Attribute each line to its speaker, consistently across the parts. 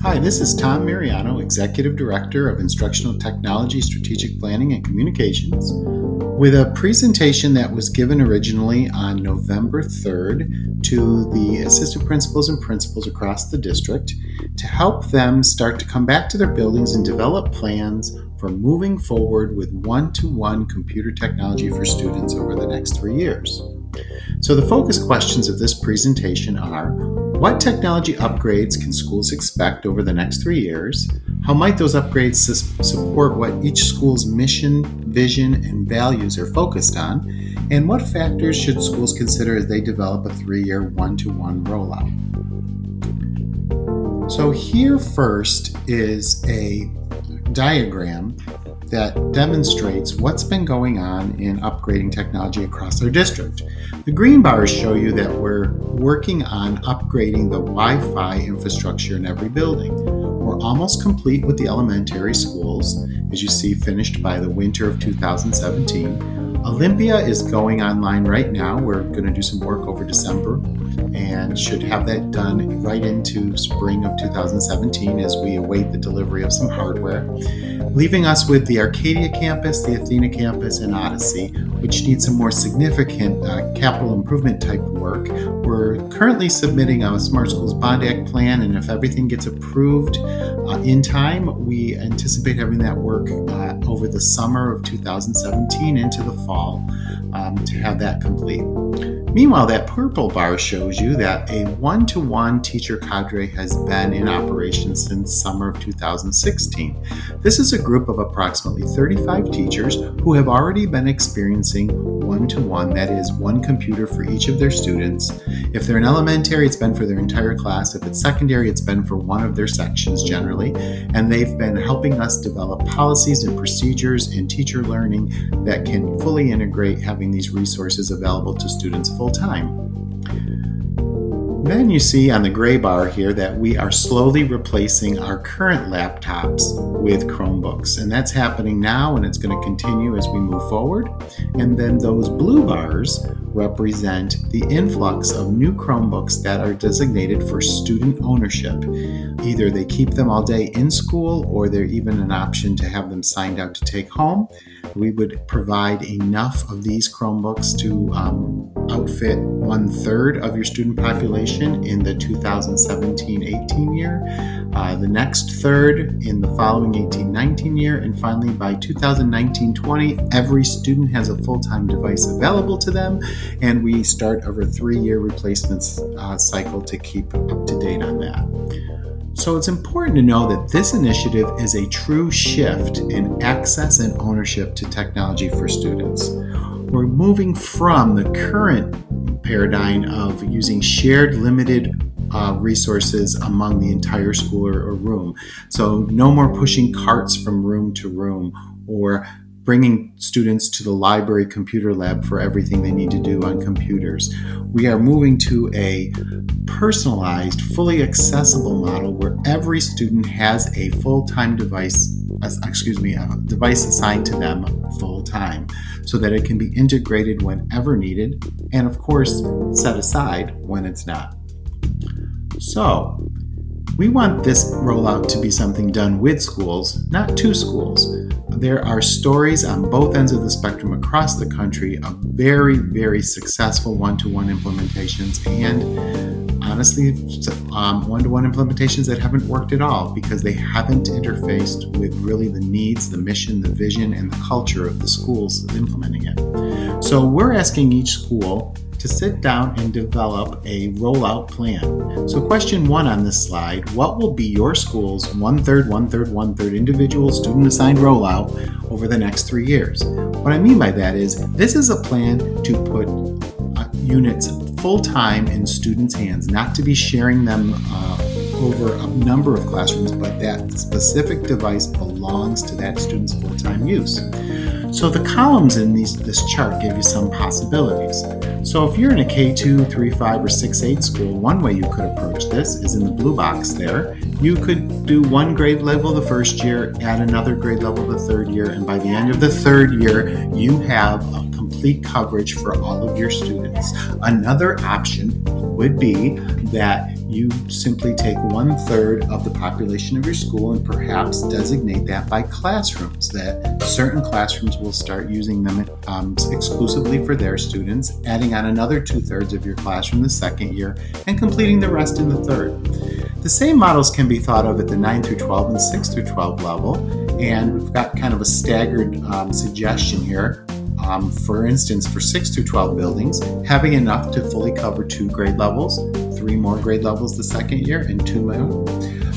Speaker 1: Hi, this is Tom Mariano, Executive Director of Instructional Technology, Strategic Planning, and Communications, with a presentation that was given originally on November 3rd to the assistant principals and principals across the district to help them start to come back to their buildings and develop plans for moving forward with one-to-one computer technology for students over the next 3 years. So the focus questions of this presentation are: what technology upgrades can schools expect over the next 3 years? How might those upgrades support what each school's mission, vision, and values are focused on? And what factors should schools consider as they develop a 3-year one-to-one rollout? So here first is a diagram that demonstrates what's been going on in upgrading technology across our district. The green bars show you that we're working on upgrading the Wi-Fi infrastructure in every building. We're almost complete with the elementary schools, as you see, finished by the winter of 2017. Olympia is going online right now. We're going to do some work over December and should have that done right into spring of 2017 as we await the delivery of some hardware, leaving us with the Arcadia campus, the Athena campus, and Odyssey, which needs some more significant capital improvement type work. We're currently submitting a Smart Schools Bond Act plan, and if everything gets approved in time, we anticipate having that work over the summer of 2017 into the fall to have that complete. Meanwhile, that purple bar shows you that a one-to-one teacher cadre has been in operation since summer of 2016. This is a group of approximately 35 teachers who have already been experiencing one-to-one, that is, one computer for each of their students. If they're in elementary, it's been for their entire class. If it's secondary, it's been for one of their sections generally. And they've been helping us develop policies and procedures in teacher learning that can fully integrate having these resources available to students full-time. Then you see on the gray bar here that we are slowly replacing our current laptops with Chromebooks, and that's happening now, and it's going to continue as we move forward. And then those blue bars represent the influx of new Chromebooks that are designated for student ownership. Either they keep them all day in school, or they're even an option to have them signed out to take home. We would provide enough of these Chromebooks to outfit 1/3 of your student population in the 2017-18 year, the next third in the following 18-19 year, and finally by 2019-20, every student has a full-time device available to them, and we start over a 3-year replacement cycle to keep up to date on that. So it's important to know that this initiative is a true shift in access and ownership to technology for students. We're moving from the current paradigm of using shared limited resources among the entire school or room. So no more pushing carts from room to room or bringing students to the library computer lab for everything they need to do on computers. We are moving to a personalized, fully accessible model where every student has a full-time device, a device assigned to them full-time, so that it can be integrated whenever needed, and of course, set aside when it's not. So, we want this rollout to be something done with schools, not to schools. There are stories on both ends of the spectrum across the country of very, very successful one-to-one implementations, and honestly, one-to-one implementations that haven't worked at all because they haven't interfaced with really the needs, the mission, the vision, and the culture of the schools implementing it. So we're asking each school to sit down and develop a rollout plan. So question 1 on this slide: what will be your school's 1/3, 1/3, 1/3 individual student assigned rollout over the next 3 years? What I mean by that is this is a plan to put units full-time in students' hands, not to be sharing them over a number of classrooms, but that specific device belongs to that student's full-time use. So the columns in this chart give you some possibilities. So if you're in a K2, 3, 5, or 6, 8 school, one way you could approach this is in the blue box there. You could do one grade level the first year, add another grade level the third year, and by the end of the third year, you have a complete coverage for all of your students. Another option would be that you simply take 1/3 of the population of your school and perhaps designate that by classrooms, that certain classrooms will start using them exclusively for their students, adding on another 2/3 of your classroom the second year, and completing the rest in the third. The same models can be thought of at the 9 through 12 and 6 through 12 level, and we've got kind of a staggered suggestion here. For instance, for 6 through 12 buildings, having enough to fully cover 2 grade levels, 3 more grade levels the second year, and 2 more.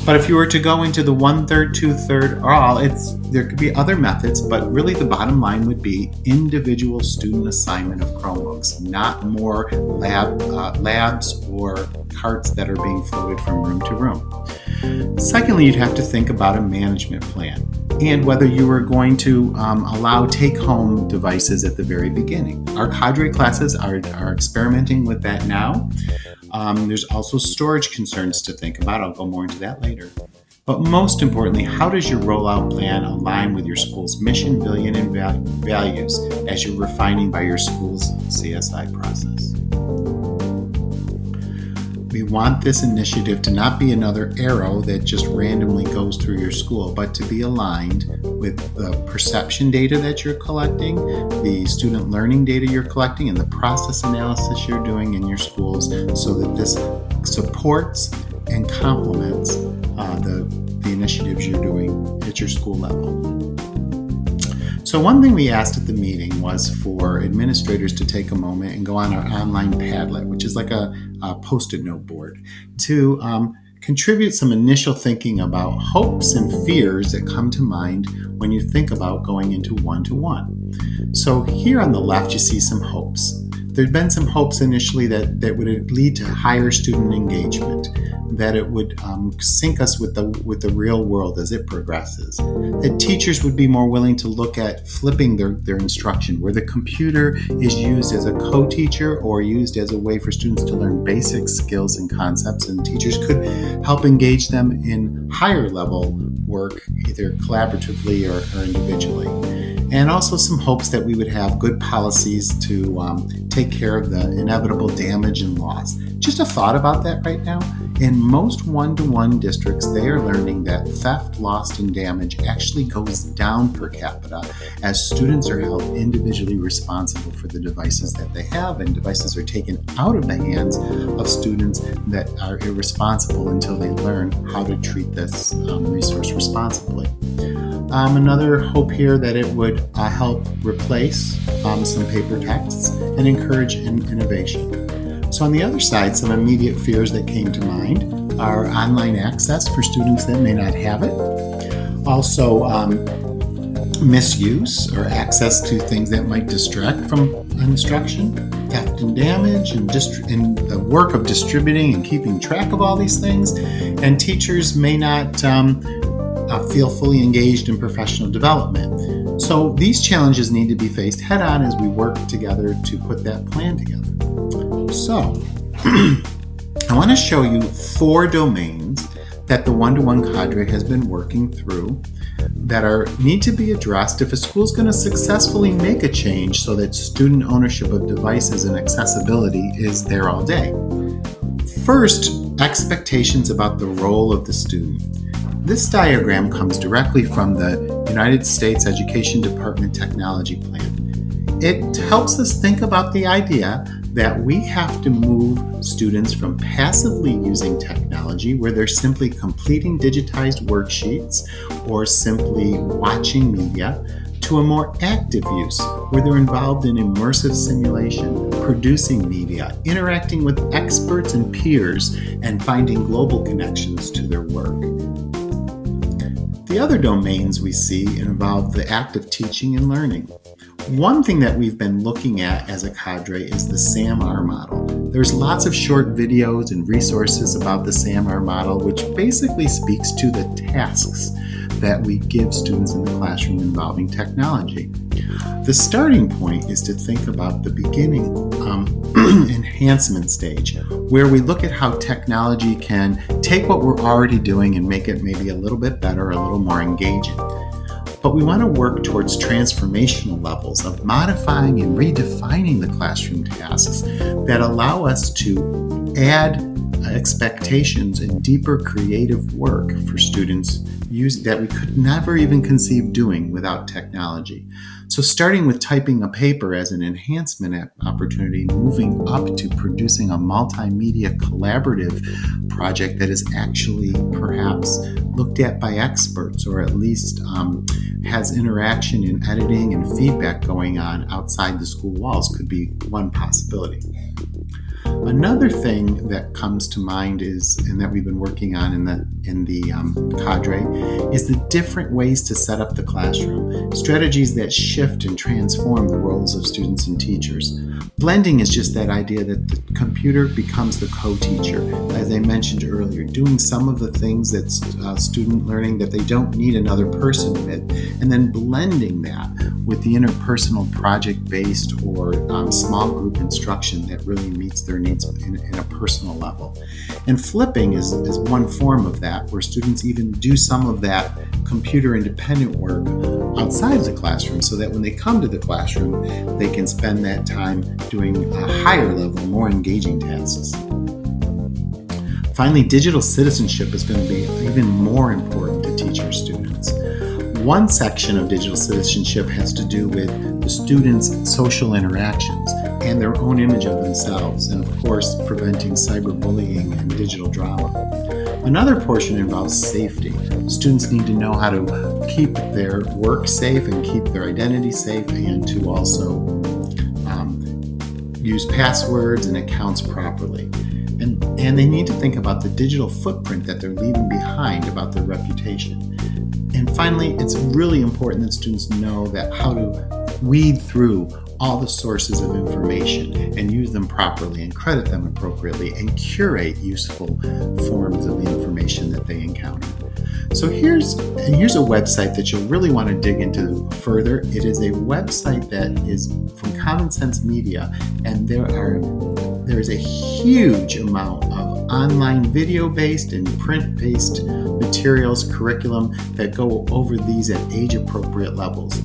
Speaker 1: But if you were to go into the 1/3, 2/3, or all, there could be other methods, but really the bottom line would be individual student assignment of Chromebooks, not more labs or carts that are being floated from room to room. Secondly, you'd have to think about a management plan and whether you were going to allow take-home devices at the very beginning. Our cadre classes are experimenting with that now. There's also storage concerns to think about. I'll go more into that later. But most importantly, how does your rollout plan align with your school's mission, vision, and values as you're refining by your school's CSI process? We want this initiative to not be another arrow that just randomly goes through your school, but to be aligned with the perception data that you're collecting, the student learning data you're collecting, and the process analysis you're doing in your schools so that this supports and complements the initiatives you're doing at your school level. So one thing we asked at the meeting was for administrators to take a moment and go on our online Padlet, which is like a Post-it note board, to contribute some initial thinking about hopes and fears that come to mind when you think about going into one-to-one. So here on the left, you see some hopes. There'd been some hopes initially that would lead to higher student engagement, that it would sync us with the real world as it progresses, that teachers would be more willing to look at flipping their instruction, where the computer is used as a co-teacher or used as a way for students to learn basic skills and concepts, and teachers could help engage them in higher level work, either collaboratively or individually. And also some hopes that we would have good policies to take care of the inevitable damage and loss. Just a thought about that right now. In most one-to-one districts, they are learning that theft, loss, and damage actually goes down per capita as students are held individually responsible for the devices that they have, and devices are taken out of the hands of students that are irresponsible until they learn how to treat this resource responsibly. Another hope here that it would help replace some paper texts and encourage innovation. So on the other side, some immediate fears that came to mind are online access for students that may not have it. Also, misuse or access to things that might distract from instruction, theft and damage, and the work of distributing and keeping track of all these things. And teachers may not feel fully engaged in professional development. So these challenges need to be faced head on as we work together to put that plan together. So I want to show you 4 domains that the one-to-one cadre has been working through that need to be addressed if a school is going to successfully make a change so that student ownership of devices and accessibility is there all day. First, expectations about the role of the student. This diagram comes directly from the United States Education Department Technology Plan. It helps us think about the idea that we have to move students from passively using technology, where they're simply completing digitized worksheets or simply watching media, to a more active use, where they're involved in immersive simulation, producing media, interacting with experts and peers, and finding global connections to their work. The other domains we see involve the act of teaching and learning. One thing that we've been looking at as a cadre is the SAMR model. There's lots of short videos and resources about the SAMR model, which basically speaks to the tasks that we give students in the classroom involving technology. The starting point is to think about the beginning enhancement stage, where we look at how technology can take what we're already doing and make it maybe a little bit better, a little more engaging. But we want to work towards transformational levels of modifying and redefining the classroom tasks that allow us to add expectations and deeper creative work for students that we could never even conceive doing without technology. So starting with typing a paper as an enhancement opportunity, moving up to producing a multimedia collaborative project that is actually perhaps looked at by experts, or at least has interaction in editing and feedback going on outside the school walls, could be one possibility. Another thing that comes to mind is, and that we've been working on in the cadre, is the different ways to set up the classroom, strategies that shift and transform the roles of students and teachers. Blending is just that idea that the computer becomes the co-teacher, as I mentioned earlier, doing some of the things that's student learning that they don't need another person with, and then blending that with the interpersonal project-based or small group instruction that really meets their needs in a personal level. And flipping is one form of that, where students even do some of that computer-independent work outside of the classroom, so that when they come to the classroom, they can spend that time doing a higher level, more engaging tasks. Finally, digital citizenship is going to be even more important to teach our students. One section of digital citizenship has to do with the students' social interactions and their own image of themselves, and of course, preventing cyberbullying and digital drama. Another portion involves safety. Students need to know how to keep their work safe and keep their identity safe, and to also use passwords and accounts properly. And they need to think about the digital footprint that they're leaving behind, about their reputation. And finally, it's really important that students know that how to weed through all the sources of information and use them properly and credit them appropriately and curate useful forms of the information that they encounter. So here's a website that you'll really want to dig into further. It is a website that is from Common Sense Media, and there is a huge amount of online video-based and print-based materials, curriculum that go over these at age-appropriate levels.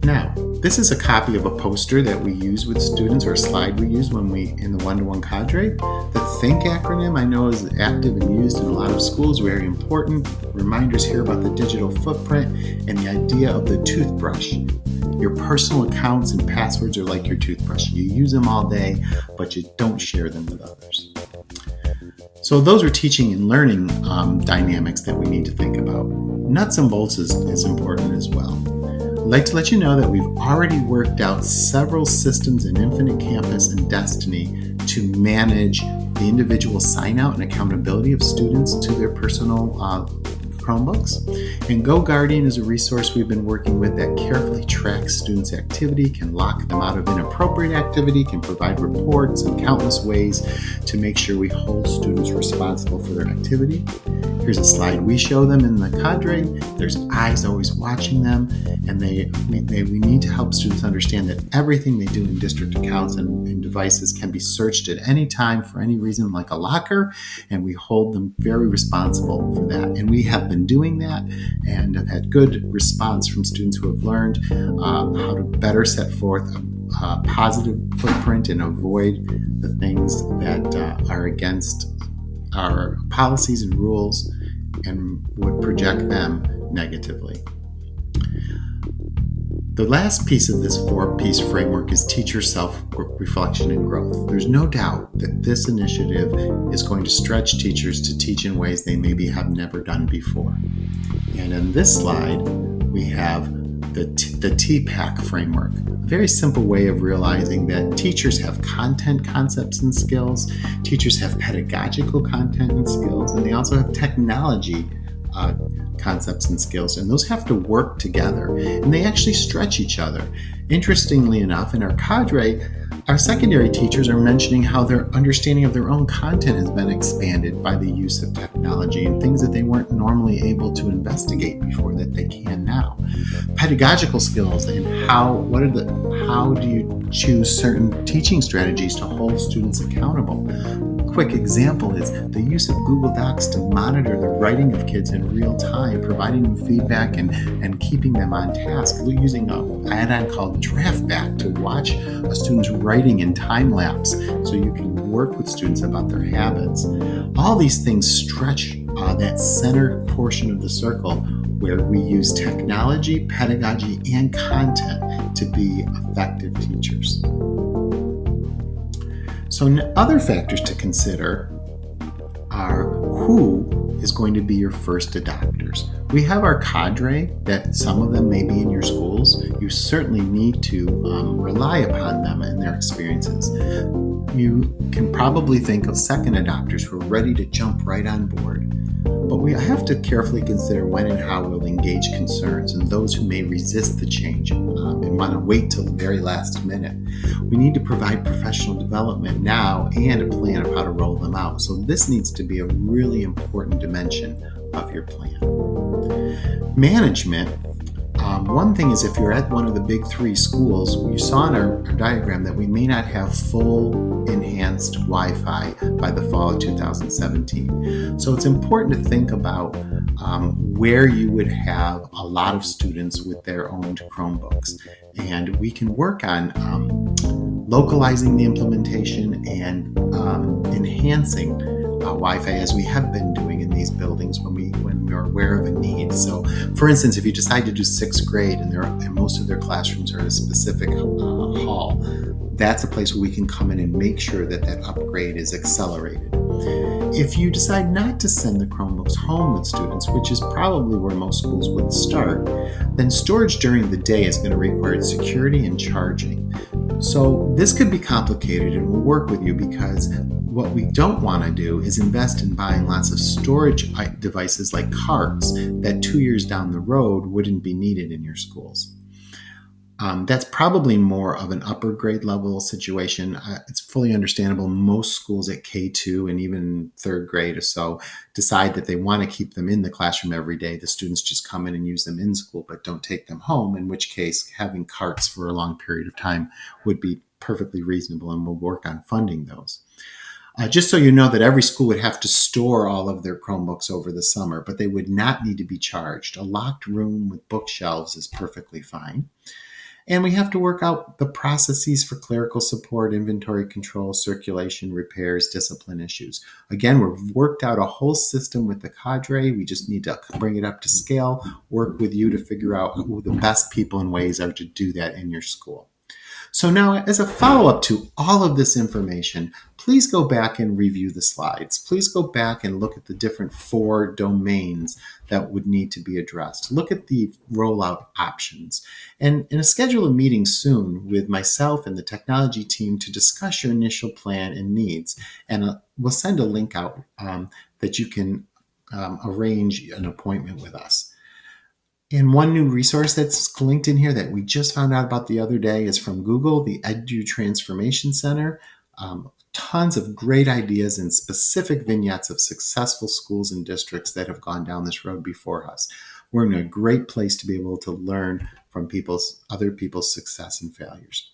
Speaker 1: Now, this is a copy of a poster that we use with students, or a slide we use when we in the one-to-one cadre. The THINK acronym I know is active and used in a lot of schools, very important. Reminders here about the digital footprint and the idea of the toothbrush. Your personal accounts and passwords are like your toothbrush. You use them all day, but you don't share them with others. So those are teaching and learning dynamics that we need to think about. Nuts and bolts is important as well. I'd like to let you know that we've already worked out several systems in Infinite Campus and Destiny to manage the individual sign-out and accountability of students to their personal Chromebooks. And GoGuardian is a resource we've been working with that carefully tracks students' activity, can lock them out of inappropriate activity, can provide reports in countless ways to make sure we hold students responsible for their activity. Here's a slide we show them in the cadre. There's eyes always watching them, and we need to help students understand that everything they do in district accounts and devices can be searched at any time for any reason, like a locker, and we hold them very responsible for that. And we have been doing that and have had good response from students who have learned how to better set forth a positive footprint and avoid the things that are against our policies and rules and would project them negatively. The last piece of this 4-piece framework is teacher self-reflection and growth. There's no doubt that this initiative is going to stretch teachers to teach in ways they maybe have never done before. And in this slide, we have the TPAC framework, a very simple way of realizing that teachers have content concepts and skills, teachers have pedagogical content and skills, and they also have technology concepts and skills, and those have to work together, and they actually stretch each other. Interestingly enough, in our cadre, our secondary teachers are mentioning how their understanding of their own content has been expanded by the use of technology and things that they weren't normally able to investigate before that they can now. Pedagogical skills and how do you choose certain teaching strategies to hold students accountable? Quick example is the use of Google Docs to monitor the writing of kids in real time, providing them feedback and keeping them on task, using add-on called Draft Back to watch a student's writing in time lapse so you can work with students about their habits. All these things stretch that center portion of the circle where we use technology, pedagogy, and content to be effective teachers. So other factors to consider are who is going to be your first adopters. We have our cadre that some of them may be in your schools. You certainly need to rely upon them and their experiences. You can probably think of second adopters who are ready to jump right on board. But we have to carefully consider when and how we'll engage concerns and those who may resist the change and want to wait till the very last minute. We need to provide professional development now and a plan of how to roll them out. So this needs to be a really important dimension of your plan. Management. One thing is if you're at one of the big three schools, you saw in our diagram that we may not have full enhanced Wi-Fi by the fall of 2017. So it's important to think about where you would have a lot of students with their own Chromebooks. And we can work on localizing the implementation and enhancing Wi-Fi as we have been doing in these buildings when we're aware of a need. So, for instance, if you decide to do sixth grade and most of their classrooms are in a specific hall, that's a place where we can come in and make sure that upgrade is accelerated. If you decide not to send the Chromebooks home with students, which is probably where most schools would start, then storage during the day is going to require security and charging. So this could be complicated, and we'll work with you because what we don't want to do is invest in buying lots of storage devices like carts that 2 years down the road wouldn't be needed in your schools. That's probably more of an upper grade level situation. It's fully understandable. Most schools at K2 and even third grade or so decide that they want to keep them in the classroom every day. The students just come in and use them in school, but don't take them home, in which case having carts for a long period of time would be perfectly reasonable, and we'll work on funding those. Just so you know that every school would have to store all of their Chromebooks over the summer, but they would not need to be charged. A locked room with bookshelves is perfectly fine. And we have to work out the processes for clerical support, inventory control, circulation, repairs, discipline issues. Again, we've worked out a whole system with the cadre. We just need to bring it up to scale, work with you to figure out who the best people and ways are to do that in your school. So now, as a follow-up to all of this information, please go back and review the slides. Please go back and look at the different 4 domains that would need to be addressed. Look at the rollout options. And schedule a meeting soon with myself and the technology team to discuss your initial plan and needs. And we'll send a link out that you can arrange an appointment with us. And one new resource that's linked in here that we just found out about the other day is from Google, the Edu Transformation Center. Tons of great ideas and specific vignettes of successful schools and districts that have gone down this road before us. We're in a great place to be able to learn from other people's success and failures.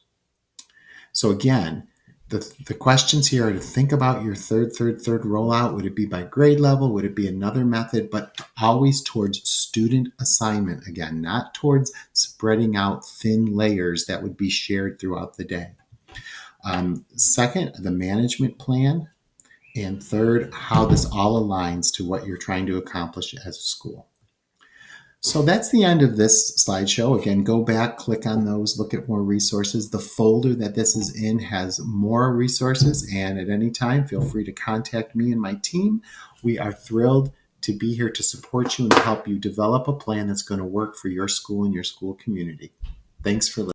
Speaker 1: So again, the questions here are to think about your third rollout. Would it be by grade level? Would it be another method? But always towards student assignment. Again, not towards spreading out thin layers that would be shared throughout the day. Second, the management plan. And third, how this all aligns to what you're trying to accomplish as a school. So that's the end of this slideshow. Again, go back, click on those, look at more resources. The folder that this is in has more resources, and at any time, feel free to contact me and my team. We are thrilled to be here to support you and help you develop a plan that's going to work for your school and your school community. Thanks for listening.